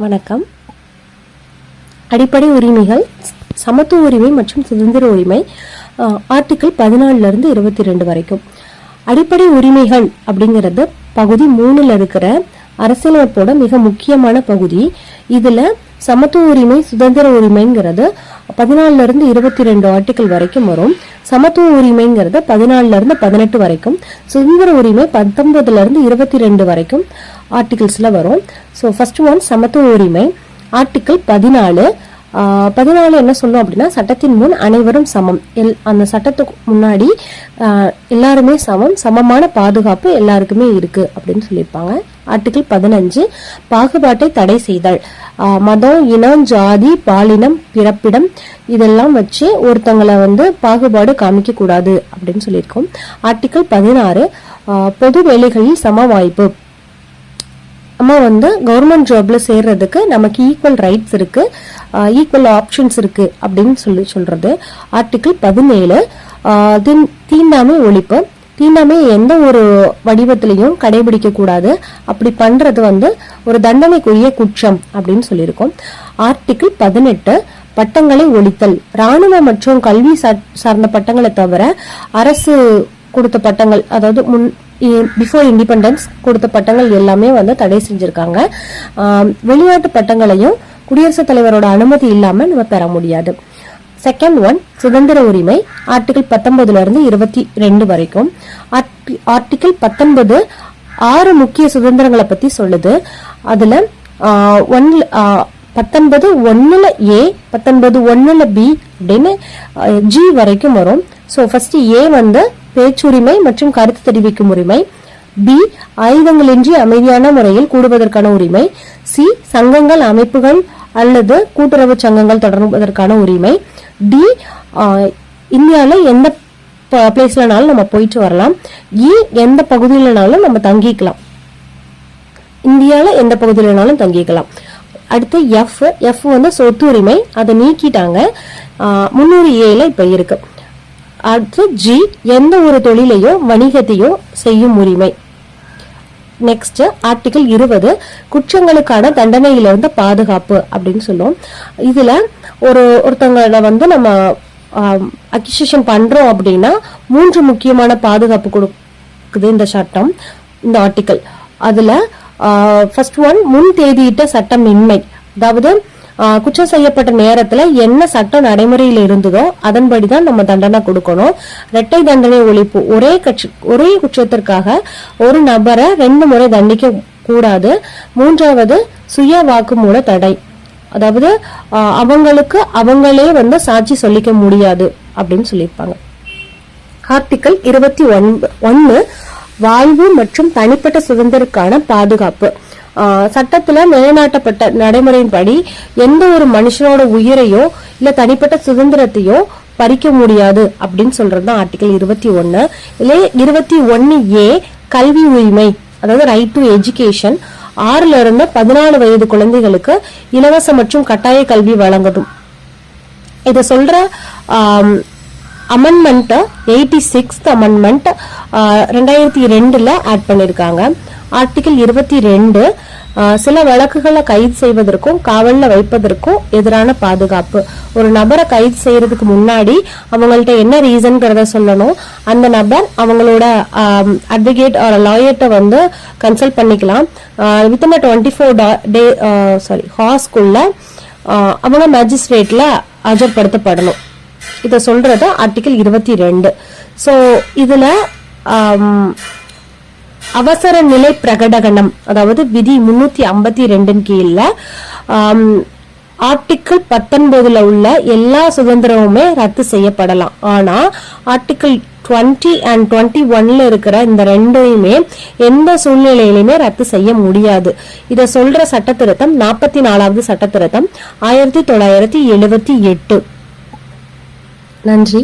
வணக்கம். அடிப்படை உரிமைகள், சமத்துவ உரிமை மற்றும் சுதந்திர உரிமை, ஆர்டிகிள் 14 இருந்து 22 வரைக்கும். அடிப்படை உரிமைகள் அப்படிங்கிறது பகுதி 3ல் இருக்கிற அரசியலமைப்போட மிக முக்கியமான பகுதி. இதுல சமத்துவ உரிமை, சுதந்திர உரிமைங்கிறது 14 இருந்து 22 ஆர்டிகிள் வரைக்கும் வரும். சமத்துவ உரிமைங்கிறது 14 இருந்து 18 வரைக்கும், சுதந்திர உரிமை 19 இருந்து 22 வரைக்கும் ஆர்டிகிள்ஸ்ல வரும். ஸோ ஃபர்ஸ்ட் ஒன் சமத்துவ உரிமை, ஆர்டிகிள் 14 என்ன சொல்லும் அப்படின்னா, சட்டத்தின் முன் அனைவரும் சமம், அந்த சட்டத்துக்கு முன்னாடி எல்லாருமே சமம், சமமான பாதுகாப்பு எல்லாருக்குமே இருக்கு அப்படின்னு சொல்லியிருப்பாங்க. ஆர்டிகிள் 15 பாகுபாட்டை தடை செய்தல், மதம், இனம், ஜாதி, பாலினம், பிறப்பிடம் இதெல்லாம் வச்சு ஒருத்தங்களை பாகுபாடு காமிக்க கூடாது அப்படின்னு சொல்லியிருக்கோம். ஆர்டிகிள் 16 பொது வேலைகளில் சம வாய்ப்பு, நம்ம கவர்மெண்ட் ஜாப்ல சேர்றதுக்கு நமக்கு ஈக்குவல் ரைட்ஸ் இருக்கு, ஈக்குவல் ஆப்ஷன்ஸ் இருக்கு அப்படின்னு சொல்றது. ஆர்டிகிள் 17 தீண்டாமை ஒழிப்பு, தீண்டாமை எந்த ஒரு வடிவத்திலையும் கடைபிடிக்க கூடாது, அப்படி பண்றது ஒரு தண்டனைக்குரிய குற்றம் அப்படின்னு சொல்லியிருக்கோம். ஆர்டிகிள் 18 பட்டங்களை ஒழித்தல், ராணுவ மற்றும் கல்வி சார்ந்த பட்டங்களை தவிர அரசு கொடுத்த பட்டங்கள், அதாவது பிஃபோர் இண்டிபெண்டன்ஸ் கொடுத்த பட்டங்கள் எல்லாமே தடை செஞ்சிருக்காங்க. வெளிநாட்டு பட்டங்களையும் குடியரசுத் தலைவரோட அனுமதி இல்லாம நம்ம பெற முடியாது. செகண்ட் ஒன் சுதந்திர உரிமை, ஆர்டிகிள் 19 இருந்து 22 வரைக்கும். ஆர்டிகிள் 19 6 முக்கிய சுதந்திரங்களை பத்தி சொல்லுது. அதுல 19(1)ல A, 19(1)ல B அப்படின்னு G வரைக்கும் வரும். ஸோ ஃபர்ஸ்ட் A பேச்சுரிமை மற்றும் கருத்து தெரிவிக்கும் உரிமை, B ஆயுதங்களின்றி அமைதியான முறையில் கூடுவதற்கான உரிமை, C சங்கங்கள், அமைப்புகள் அல்லது கூட்டுறவு சங்கங்கள் தொடர்வதற்கான உரிமை, D இந்தியாவில் எந்த பிளேஸ்லனாலும் நம்ம போயிட்டு வரலாம், E எந்த பகுதியிலனாலும் நம்ம தங்கிக்கலாம், இந்தியாவில் எந்த பகுதியிலனாலும் தங்கிக்கலாம். அடுத்து F சொத்து உரிமை, அதை நீக்கிட்டாங்க, 300A இப்ப இருக்கு. அடுத்து G எந்த ஒரு தொழிலையோ வணிகத்தையோ செய்யும் உரிமை. நெக்ஸ்ட் ஆர்டிகிள் 20 குற்றங்களுக்கான தண்டனையிலிருந்து பாதுகாப்பு அப்படின்னு சொல்லுவோம். இதுல ஒருத்தங்களை நம்ம அக்யூசேஷன் பண்றோம் அப்படின்னா 3 முக்கியமான பாதுகாப்பு கொடுக்குது இந்த சட்டம், இந்த ஆர்டிகிள். அதுல ஃபர்ஸ்ட் ஒன் முன் தேதியிட்ட சட்டமின்மை, அதாவது குற்றம் செய்யப்பட்ட நேரத்துல என்ன சட்டம் நடைமுறையில் இருந்ததோ அதன்படிதான் நம்ம தண்டனை கொடுக்கணும். இரட்டை தண்டனை ஒழிப்பு, ஒரே குற்றத்திற்காக ஒரு நபரை 2 முறை தண்டிக்க கூடாது. 3வது சுய வாக்குமூல தடை, அதாவது அவங்களுக்கு அவங்களே சாட்சி சொல்லிக்க முடியாது அப்படின்னு சொல்லியிருப்பாங்க. ஆர்டிகிள் 21 வாழ்வு மற்றும் தனிப்பட்ட சுதந்திரக்கான பாதுகாப்பு, சட்டத்துல நிலைநாட்டப்பட்ட நடைமுறையின்படி எந்த ஒரு மனுஷனோட உயிரையோ இல்ல தனிப்பட்ட சுதந்திரத்தையோ பறிக்க முடியாது அப்படின்னு சொல்றதுதான் ஆர்டிகிள் 21. இல்ல 21A கல்வி உரிமை, அதாவது ரைட் டு எஜுகேஷன், 6ல இருந்து 14 வயது குழந்தைகளுக்கு இலவச மற்றும் கட்டாய கல்வி வழங்கணும். இத சொல்ற அமெண்ட்மெண்ட் 86th அமெண்ட்மெண்ட் 2002ல ஆட் பண்ணிருக்காங்க. ஆர்டிகிள் 22 சில வழக்குகளை கைது செய்வதற்கும் காவல்ல வைப்பதற்கும் எதிரான பாதுகாப்பு. ஒரு நபரை கைது செய்யறதுக்கு முன்னாடி அவங்கள்ட்ட என்ன ரீசன்ங்கிறத சொல்லணும். அந்த நபர் அவங்களோட அட்வொகேட் ஒரு லாயர்ட்ட கன்சல்ட் பண்ணிக்கலாம். வித்தின் 24 ஹார்ஸ்க்குள்ள அவங்க மேஜிஸ்ட்ரேட்ல ஆஜர்படுத்தப்படணும். இத சொல்றது ஆர்டிகிள் 22. ஸோ இதுல அவசர நிலை பிரகடனம், அதாவது விதி 352 கீழ ஆர்டிகிள் 19 உள்ள எல்லா சுதந்திரமுமே ரத்து செய்யப்படலாம். ஆனா ஆர்டிகிள் 20 and 21 இருக்கிற இந்த ரெண்டையுமே எந்த சூழ்நிலையிலுமே ரத்து செய்ய முடியாது. இத சொல்ற சட்ட திருத்தம் 44வது சட்ட திருத்தம் 1978. நன்றி.